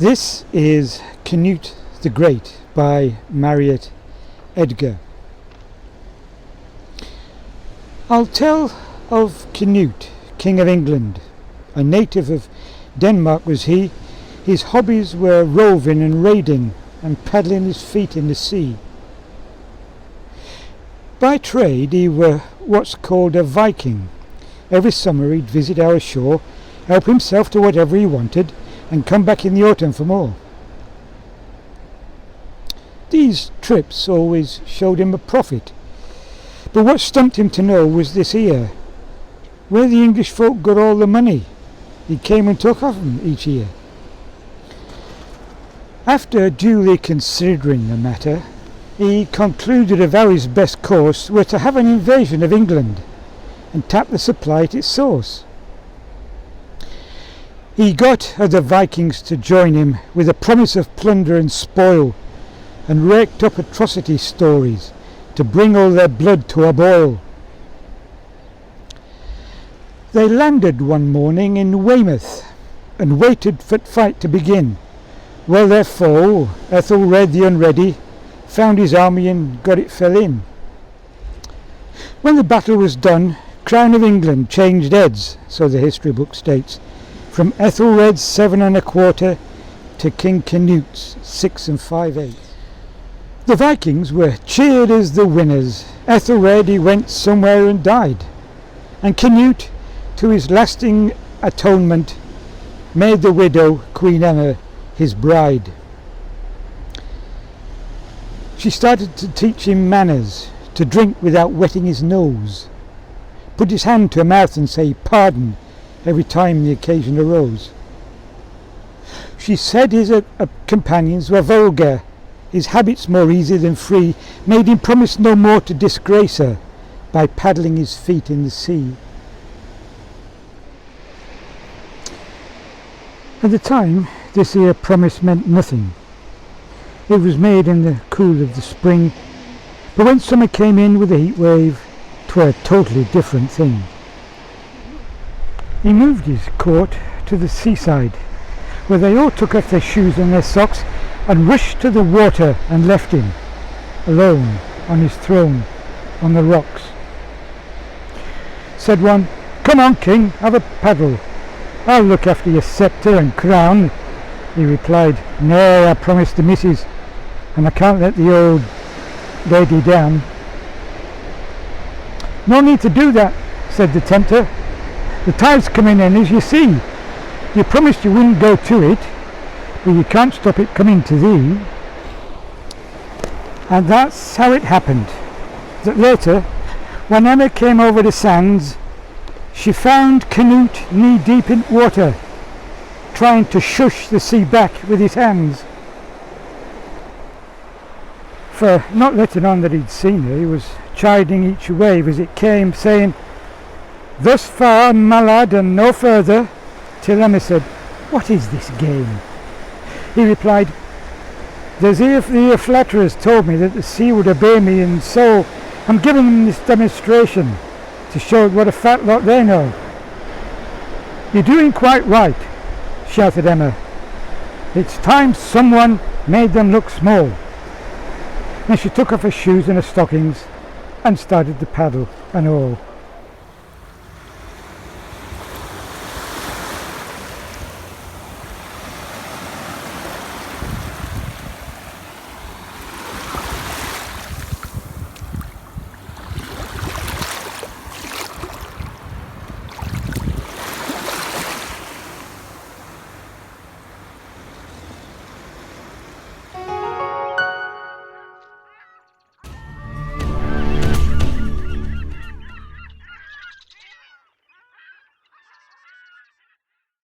This is Canute the Great by Marriott Edgar. I'll tell of Canute, King of England. A native of Denmark was he. His hobbies were roving and raiding and paddling his feet in the sea. By trade he were what's called a Viking. Every summer he'd visit our shore, help himself to whatever he wanted, and come back in the autumn for more. These trips always showed him a profit, but what stumped him to know was this here, where the English folk got all the money he came and took off them each year. After duly considering the matter, he concluded of how his best course were to have an invasion of England and tap the supply at its source. He got other Vikings to join him with a promise of plunder and spoil, and raked up atrocity stories to bring all their blood to a boil. They landed one morning in Weymouth and waited for the fight to begin. Well, their foe, Ethelred the Unready, found his army and got it fell in. When the battle was done, Crown of England changed heads, so the history book states, from Ethelred's 7 1/4 to King Canute's 6 5/8. The Vikings were cheered as the winners. Ethelred he went somewhere and died, and Canute, to his lasting atonement, made the widow Queen Emma his bride. She started to teach him manners, to drink without wetting his nose, put his hand to her mouth and say pardon every time the occasion arose. She said his companions were vulgar, his habits more easy than free, made him promise no more to disgrace her by paddling his feet in the sea. At the time, this here promise meant nothing. It was made in the cool of the spring, but when summer came in with a heat wave, 'twere a totally different thing. He moved his court to the seaside, where they all took off their shoes and their socks and rushed to the water and left him, alone on his throne on the rocks. Said one, "Come on, King, have a paddle. I'll look after your sceptre and crown." He replied, "Nay, I promised the missus, and I can't let the old lady down." "No need to do that," said the tempter. "The tide's coming in, as you see. You promised you wouldn't go to it, but you can't stop it coming to thee." And that's how it happened, that later, when Emma came over the sands, she found Canute knee-deep in water, trying to shush the sea back with his hands. For not letting on that he'd seen her, he was chiding each wave as it came, saying, "Thus far, my lad, and no further," till Emma said, "What is this game?" He replied, "The flatterers told me that the sea would obey me, and so I'm giving them this demonstration to show what a fat lot they know." "You're doing quite right," shouted Emma. "It's time someone made them look small." Then she took off her shoes and her stockings and started to paddle and all.